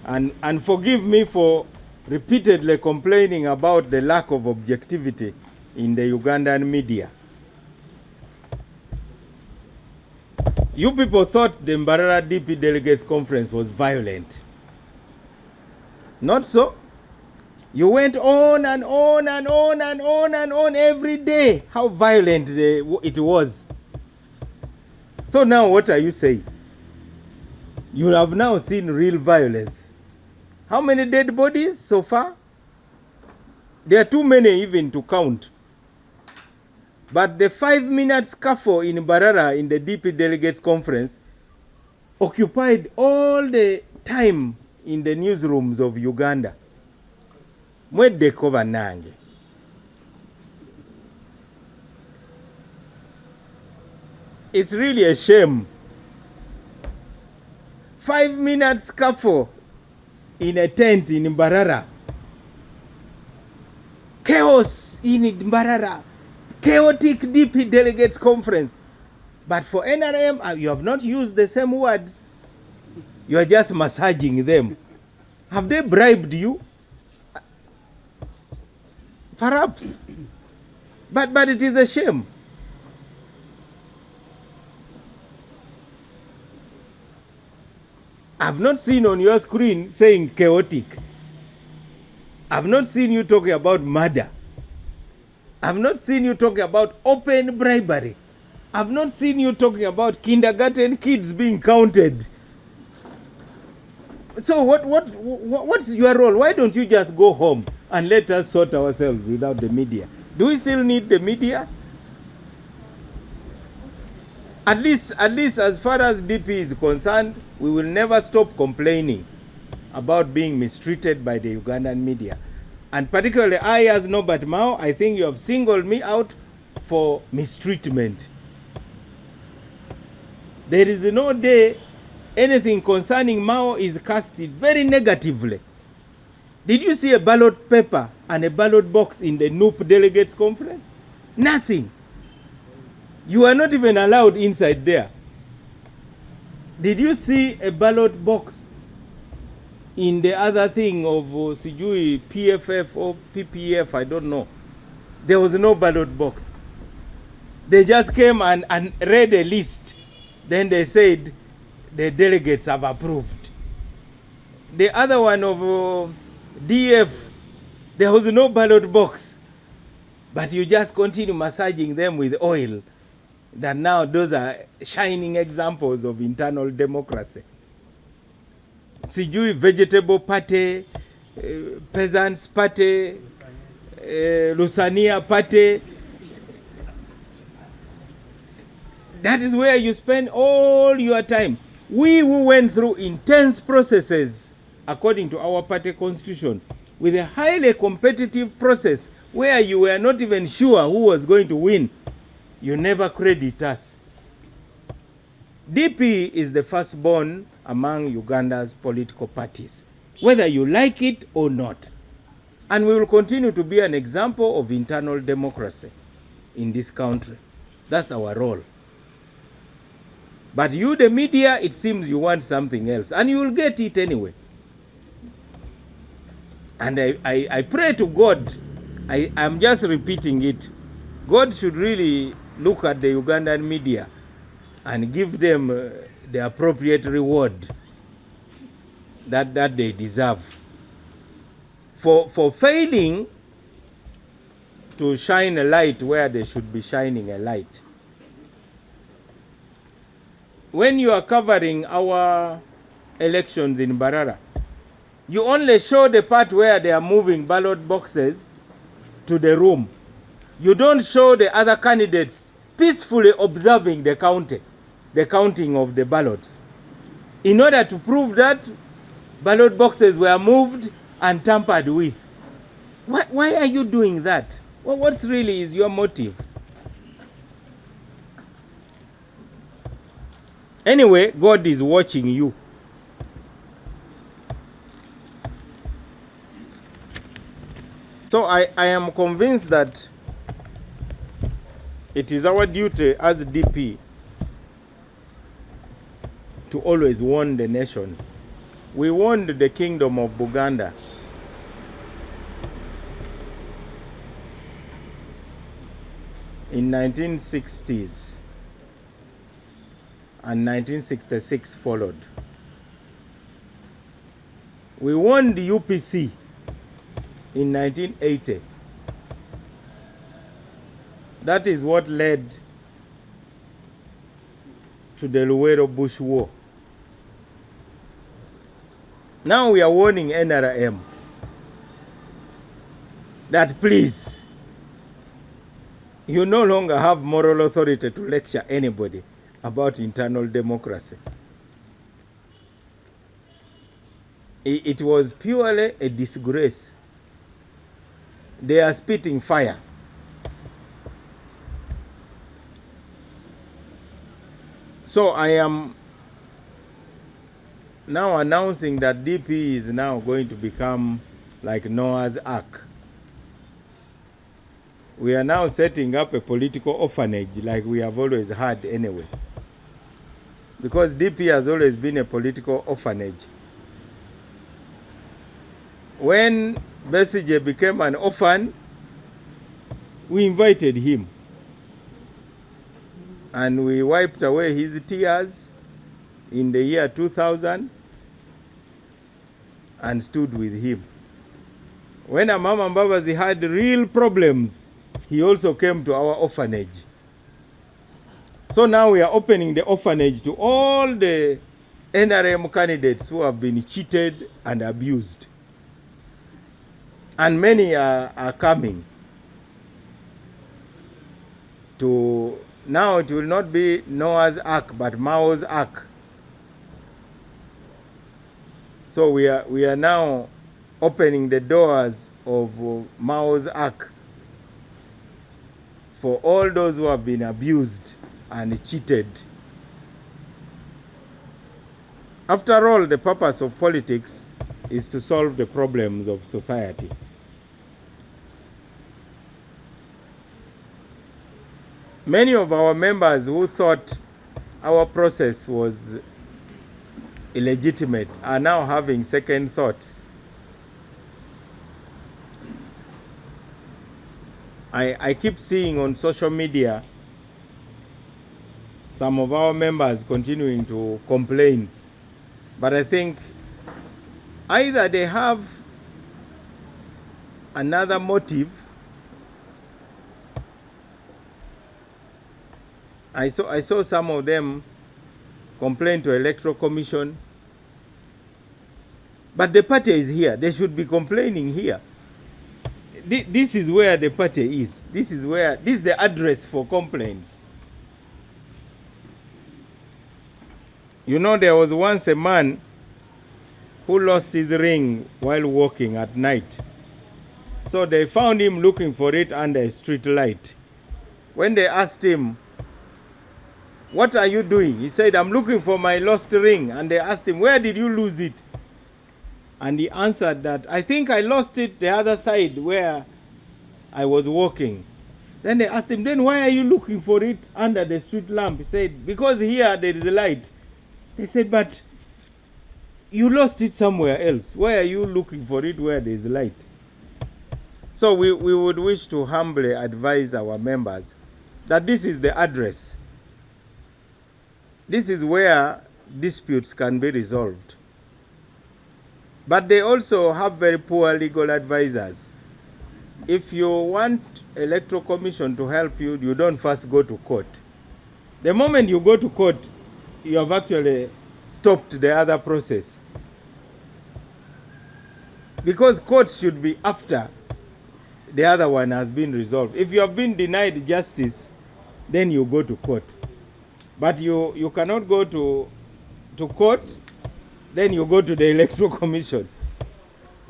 And forgive me for repeatedly complaining about the lack of objectivity in the Ugandan media. You people thought the Mbarara DP Delegates Conference was violent. Not so. You went on and on and on and on and on every day how violent it was. So now what are you saying? You have now seen real violence. How many dead bodies so far? There are too many even to count. But the 5-minute scuffle in Mbarara in the DP Delegates Conference occupied all the time in the newsrooms of Uganda. Mwedeko banange. It's really a shame. 5-minute scuffle in a tent in Mbarara. Chaos in Mbarara. Chaotic DP Delegates Conference. But for NRM, you have not used the same words. You are just massaging them. Have they bribed you? Perhaps. But it is a shame. I've not seen on your screen saying chaotic. I've not seen you talking about murder. I've not seen you talking about open bribery. I've not seen you talking about kindergarten kids being counted. So what's your role? Why don't you just go home and let us sort ourselves without the media? Do we still need the media? At least as far as DP is concerned, we will never stop complaining about being mistreated by the Ugandan media. And particularly I, as Norbert Mao, I think you have singled me out for mistreatment. There is no day anything concerning Mao is casted very negatively. Did you see a ballot paper and a ballot box in the NUP Delegates Conference? Nothing. You are not even allowed inside there. Did you see a ballot box in the other thing of Sijui PFF or PPF? I don't know. There was no ballot box. They just came and read a list. Then they said the delegates have approved. The other one of DF, there was no ballot box. But you just continue massaging them with oil. That now those are shining examples of internal democracy. Sijui Vegetable Party, Peasants Party, Lusania Party. That is where you spend all your time. We who went through intense processes, according to our party constitution, with a highly competitive process where you were not even sure who was going to win, you never credit us. DP is the firstborn among Uganda's political parties, whether you like it or not. And we will continue to be an example of internal democracy in this country. That's our role. But you, the media, it seems you want something else, and you will get it anyway. And I pray to God, I'm just repeating it, God should really look at the Ugandan media and give them the appropriate reward that they deserve for failing to shine a light where they should be shining a light. When you are covering our elections in Mbarara, you only show the part where they are moving ballot boxes to the room. You don't show the other candidates peacefully observing the counting of the ballots. In order to prove that ballot boxes were moved and tampered with. Why are you doing that? Well, what really is your motive? Anyway, God is watching you. So I am convinced that it is our duty as DP to always warn the nation We warned the kingdom of Buganda in 1960s, and 1966 followed. We won the UPC in 1980. That is what led to the Luwero Bush War. Now we are warning NRM that please, you no longer have moral authority to lecture anybody about internal democracy. It was purely a disgrace. They are spitting fire. So I am now announcing that DP is now going to become like Noah's Ark. We are now setting up a political orphanage like we have always had anyway. Because DP has always been a political orphanage. When Besigye became an orphan, we invited him. And we wiped away his tears in the year 2000 and stood with him. When Amama Mbabazi had real problems, he also came to our orphanage. So now we are opening the orphanage to all the NRM candidates who have been cheated and abused. And many are coming to, now it will not be Noah's Ark, but Mao's Ark. So we are now opening the doors of Mao's Ark for all those who have been abused and cheated. After all, the purpose of politics is to solve the problems of society. Many of our members who thought our process was illegitimate are now having second thoughts. I keep seeing on social media some of our members continuing to complain, but I think either they have another motive. I saw some of them complain to Electoral Commission, but the party is here. They should be complaining here. This is where the party is. This is the address for complaints. You know, there was once a man who lost his ring while walking at night. So they found him looking for it under a street light. When they asked him, "What are you doing?" He said, "I'm looking for my lost ring." And they asked him, "Where did you lose it?" And he answered that, "I think I lost it the other side where I was walking." Then they asked him, "Then why are you looking for it under the street lamp?" He said, "Because here there is a light." They said, "But you lost it somewhere else. Why are you looking for it where there is light?" So we would wish to humbly advise our members that this is the address. This is where disputes can be resolved. But they also have very poor legal advisors. If you want Electoral Commission to help you, you don't first go to court. The moment you go to court, you have actually stopped the other process. Because court should be after the other one has been resolved. If you have been denied justice, then you go to court. But you cannot go to court, then you go to the Electoral Commission.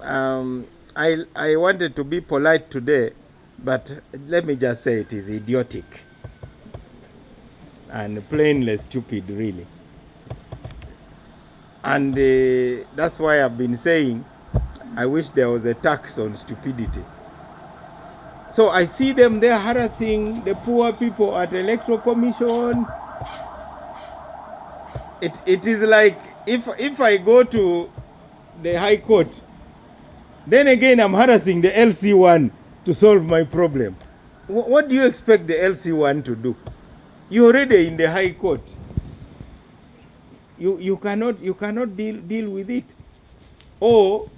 I wanted to be polite today, but let me just say it is idiotic and plainly stupid, really. And that's why I've been saying I wish there was a tax on stupidity. So I see them there harassing the poor people at Electoral Commission. It is like if I go to the High Court. Then again, I'm harassing the LC1 to solve my problem. What do you expect the LC1 to do? You're already in the High Court. You cannot deal with it. Or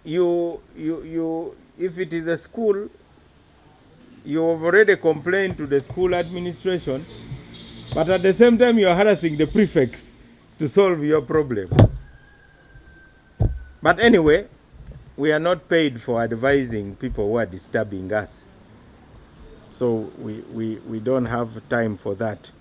if it is a school, you have already complained to the school administration, but at the same time you are harassing the prefects to solve your problem. But anyway, we are not paid for advising people who are disturbing us. So we don't have time for that.